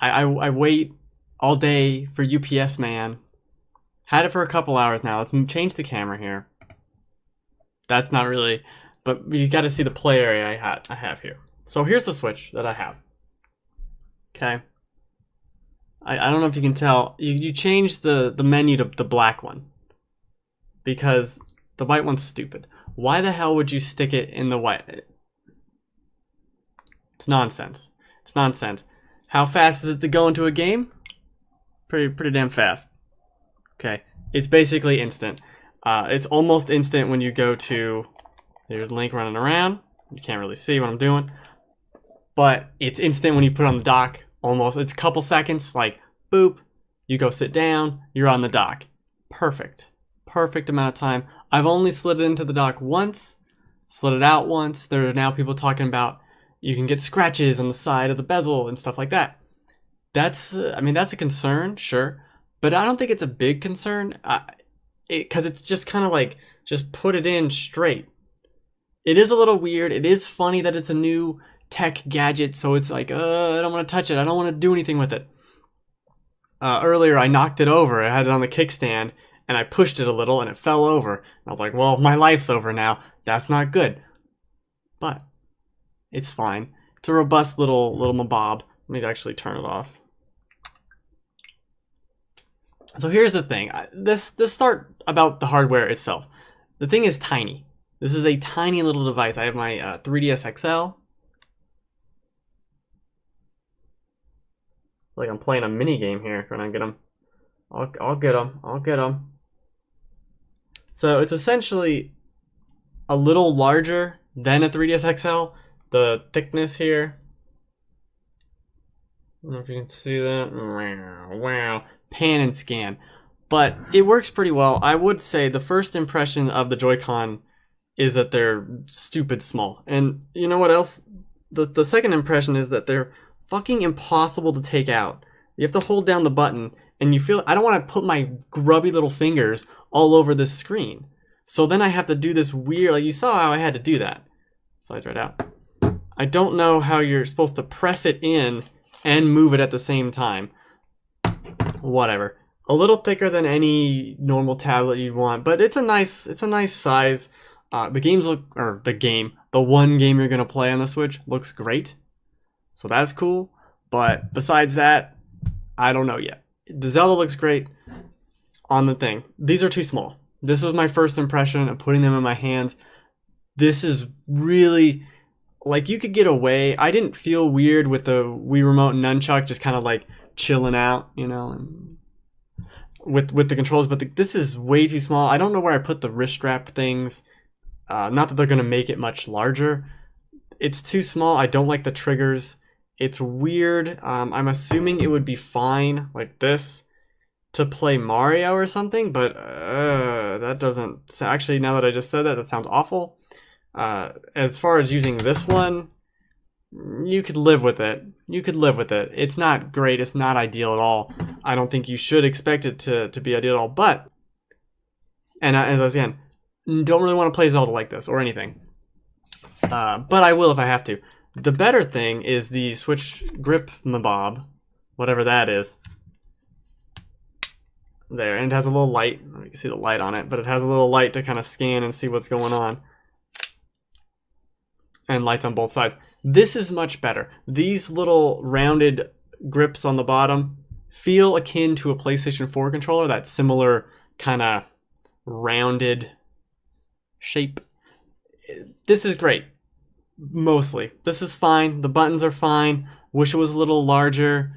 I wait all day for UPS man. Had it for a couple hours now. Let's change the camera here. That's not really, but you got to see the play area I have here. So here's the Switch that I have. Okay. I don't know if you can tell. You change the menu to the black one because the white one's stupid. Why the hell would you stick it in the white? It's nonsense. It's nonsense. How fast is it to go into a game? Pretty damn fast. Okay. It's basically instant. It's almost instant when you go to... There's Link running around. You can't really see what I'm doing. But it's instant when you put it on the dock. Almost. It's a couple seconds. Like, boop. You go sit down. You're on the dock. Perfect. Perfect amount of time. I've only slid it into the dock once. Slid it out once. There are now people talking about you can get scratches on the side of the bezel and stuff like that. That's, I mean, that's a concern, sure. But I don't think it's a big concern. Because it's just kind of like, just put it in straight. It is a little weird. It is funny that it's a new tech gadget, so it's like, I don't want to touch it. I don't want to do anything with it. Earlier, I knocked it over. I had it on the kickstand, and I pushed it a little, and it fell over. And I was like, well, my life's over now. That's not good. But it's fine. It's a robust little mabob. Let me actually turn it off. So here's the thing. This start about the hardware itself. The thing is tiny. This is a tiny little device. I have my 3DS XL. Like I'm playing a mini game here. Can I get them? I'll get them. I'll get them. So it's essentially a little larger than a 3DS XL. The thickness here. I don't know if you can see that. Wow. Pan and scan. But it works pretty well. I would say the first impression of the Joy-Con is that they're stupid small. And you know what else? The second impression is that they're fucking impossible to take out. You have to hold down the button and you feel, I don't want to put my grubby little fingers all over this screen. So then I have to do this weird, like you saw how I had to do that. Slides right out. I don't know how you're supposed to press it in and move it at the same time. Whatever. A little thicker than any normal tablet you'd want, but it's a nice size. The one game you're gonna play on the Switch looks great, so that's cool. But besides that, I don't know yet. The Zelda looks great on the thing. These are too small. This was my first impression of putting them in my hands. This is really, like, you could get away. I didn't feel weird with the Wii Remote and Nunchuck just kind of like chilling out, you know, and with the controls, but this is way too small. I don't know where I put the wrist strap things. Not that they're going to make it much larger. It's too small. I don't like the triggers. It's weird. I'm assuming it would be fine like this to play Mario or something, but that doesn't... Actually, now that I just said that, that sounds awful. As far as using this one, you could live with it. You could live with it. It's not great. It's not ideal at all. I don't think you should expect it to be ideal at all, but... And again, don't really want to play Zelda like this or anything. But I will if I have to. The better thing is the Switch Grip Mabob, whatever that is. There, and it has a little light. You can see the light on it, but it has a little light to kind of scan and see what's going on. And lights on both sides. This is much better. These little rounded grips on the bottom feel akin to a PlayStation 4 controller, that similar kind of rounded shape. This is great. Mostly. This is fine. The buttons are fine. Wish it was a little larger.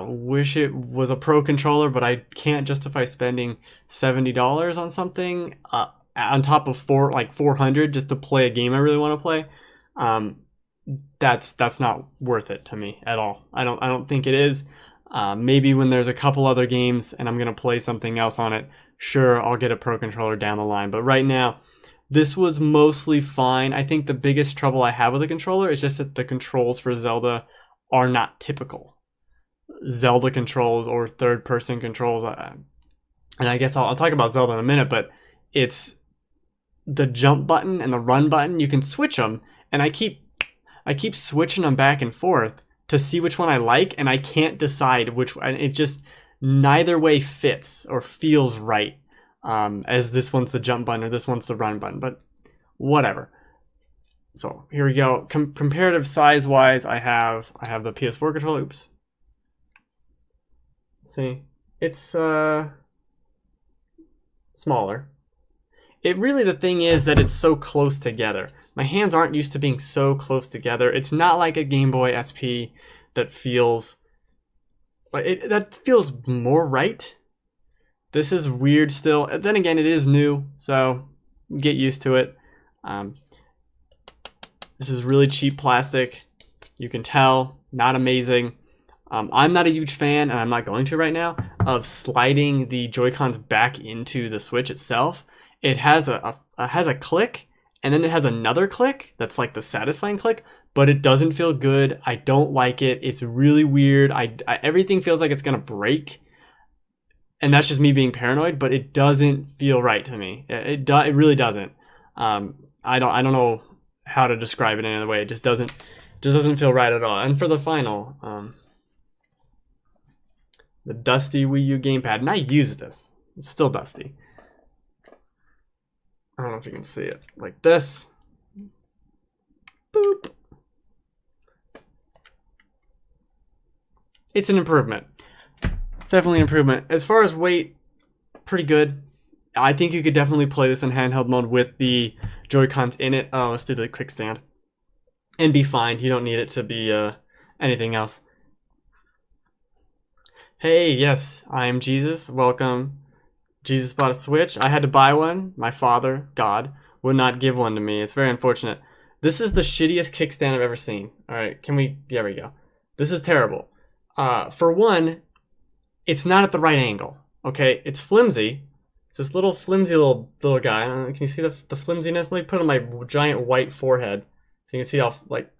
Wish it was a Pro controller, but I can't justify spending $70 on something on top of $400 just to play a game I really want to play. That's not worth it to me at all. I don't think it is. Maybe when there's a couple other games and I'm gonna play something else on it, sure, I'll get a Pro controller down the line. But right now, this was mostly fine. I think the biggest trouble I have with the controller is just that the controls for Zelda are not typical Zelda controls or third-person controls. And I guess I'll talk about Zelda in a minute, but it's the jump button and the run button. You can switch them, and I keep switching them back and forth, to see which one I like, and I can't decide which one. It just, neither way fits or feels right, as this one's the jump button or this one's the run button, but whatever. So here we go. Comparative size wise, I have the PS4 controller. Oops. See, it's smaller. It really, the thing is that it's so close together. My hands aren't used to being so close together. It's not like a Game Boy SP that feels, that feels more right. This is weird still. Then again, it is new, so get used to it. This is really cheap plastic. You can tell, not amazing. I'm not a huge fan, and I'm not going to right now, of sliding the Joy-Cons back into the Switch itself. It has a click, and then it has another click that's like the satisfying click, but it doesn't feel good. I don't like it. It's really weird. Everything feels like it's gonna break, and that's just me being paranoid. But it doesn't feel right to me. It really doesn't. I don't know how to describe it any other way. It just doesn't feel right at all. And for the final, the dusty Wii U gamepad, and I use this. It's still dusty. I don't know if you can see it. Like this. Boop. It's an improvement. It's definitely an improvement. As far as weight, pretty good. I think you could definitely play this in handheld mode with the Joy-Cons in it. Oh, let's do the quick stand. And be fine. You don't need it to be anything else. Hey, yes, I am Jesus. Welcome. Jesus bought a Switch. I had to buy one. My father, God, would not give one to me. It's very unfortunate. This is the shittiest kickstand I've ever seen. All right, there we go. This is terrible. For one, it's not at the right angle. Okay, it's flimsy. It's this little flimsy little guy. Can you see the flimsiness? Let me put it on my giant white forehead so you can see how, like,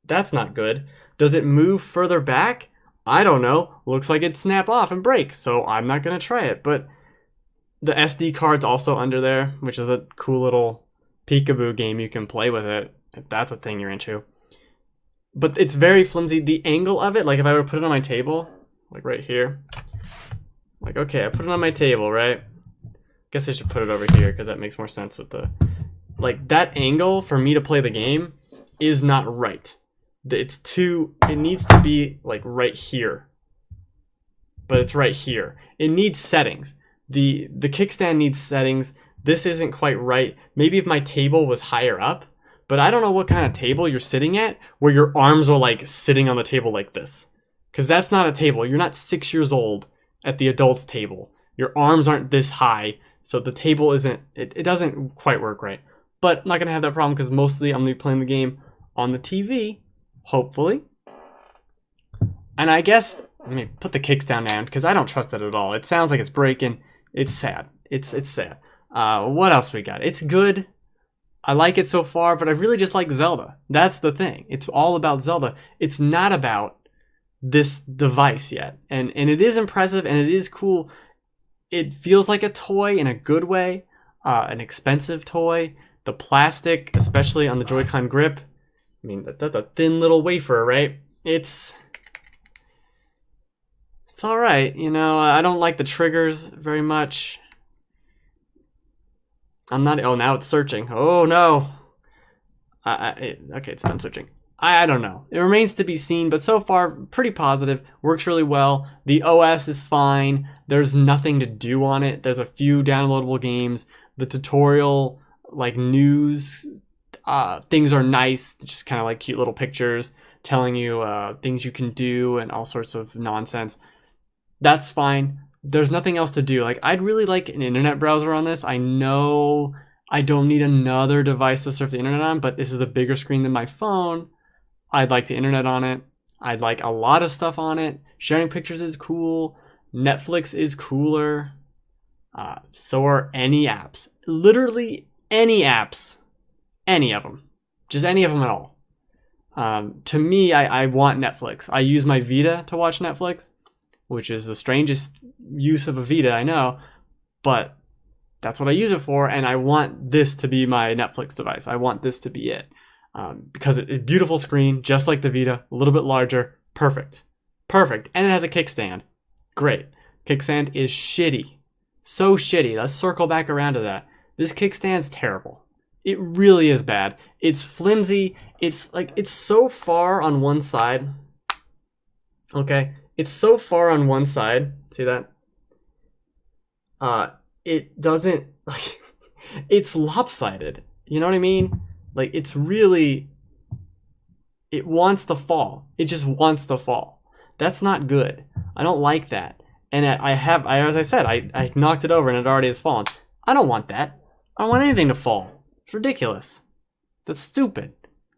that's not good. Does it move further back? I don't know. Looks like it'd snap off and break, so I'm not gonna try it. But the SD card's also under there, which is a cool little peekaboo game you can play with it, if that's a thing you're into. But it's very flimsy. The angle of it, like if I were to put it on my table, like right here, like, okay, I put it on my table, right? Guess I should put it over here because that makes more sense with the, like, that angle for me to play the game is not right. It needs to be like right here, but it's right here. It needs settings. The kickstand needs settings. This isn't quite right. Maybe if my table was higher up, but I don't know what kind of table you're sitting at where your arms are like sitting on the table like this. Because that's not a table. You're not 6 years old at the adult's table. Your arms aren't this high, so the table isn't, it doesn't quite work right. But I'm not going to have that problem because mostly I'm going to be playing the game on the TV, hopefully. And I guess, let me put the kickstand down because I don't trust it at all. It sounds like it's breaking. It's sad. It's sad. What else we got? It's good. I like it so far, but I really just like Zelda. That's the thing. It's all about Zelda. It's not about this device yet. And it is impressive and it is cool. It feels like a toy in a good way, an expensive toy. The plastic, especially on the Joy-Con grip, I mean, that's a thin little wafer, right? It's all right. You know, I don't like the triggers very much. I'm not, oh, now it's searching. Oh no. Okay, it's done searching. I don't know. It remains to be seen, but so far, pretty positive. Works really well. The OS is fine. There's nothing to do on it. There's a few downloadable games. The tutorial, like news, things are nice. Just kind of like cute little pictures telling you things you can do and all sorts of nonsense. That's fine. There's nothing else to do. Like, I'd really like an internet browser on this. I know I don't need another device to surf the internet on, but this is a bigger screen than my phone. I'd like the internet on it. I'd like a lot of stuff on it. Sharing pictures is cool. Netflix is cooler. So are any apps. Literally any apps. Any of them. Just any of them at all. To me, I want Netflix. I use my Vita to watch Netflix, which is the strangest use of a Vita, I know, but that's what I use it for, and I want this to be my Netflix device. I want this to be it. Because it's a beautiful screen, just like the Vita, a little bit larger, Perfect. Perfect. And it has a kickstand. Great. Kickstand is shitty. So shitty. Let's circle back around to that. This kickstand's terrible. It really is bad. It's flimsy. It's like, it's so far on one side. Okay. It's so far on one side. See that? It doesn't, like, it's lopsided. You know what I mean? Like, it's really, it wants to fall. It just wants to fall. That's not good. I don't like that. And as I said, I knocked it over and it already has fallen. I don't want that. I don't want anything to fall. It's ridiculous. That's stupid.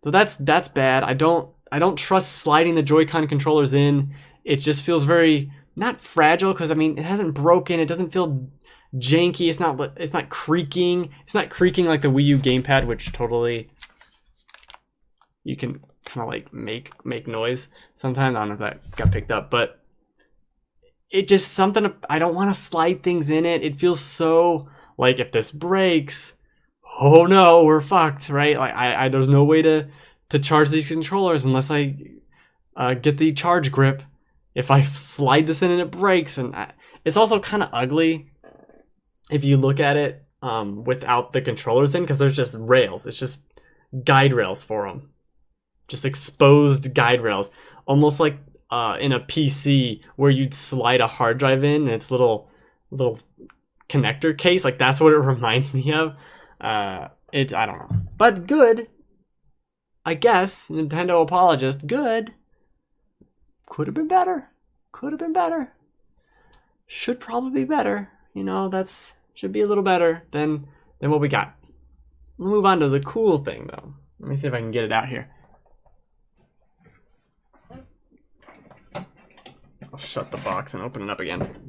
So that's bad. I don't trust sliding the Joy-Con controllers in. It just feels very, not fragile, because I mean, it hasn't broken. It doesn't feel janky. It's not creaking. It's not creaking like the Wii U gamepad, which totally, you can kind of like make noise sometimes. I don't know if that got picked up, but it just something, I don't want to slide things in it. It feels so like, if this breaks, oh no, we're fucked, right? Like, I there's no way to charge these controllers unless I get the charge grip. If I slide this in and it breaks, and it's also kind of ugly if you look at it without the controllers in, because there's just rails. It's just guide rails for them, just exposed guide rails, almost like in a PC where you'd slide a hard drive in and its little connector case. Like, that's what it reminds me of. It's, I don't know, but good, I guess. Nintendo apologist, good. Could have been better. Could have been better. Should probably be better. You know, should be a little better than what we got. We'll move on to the cool thing, though. Let me see if I can get it out here. I'll shut the box and open it up again.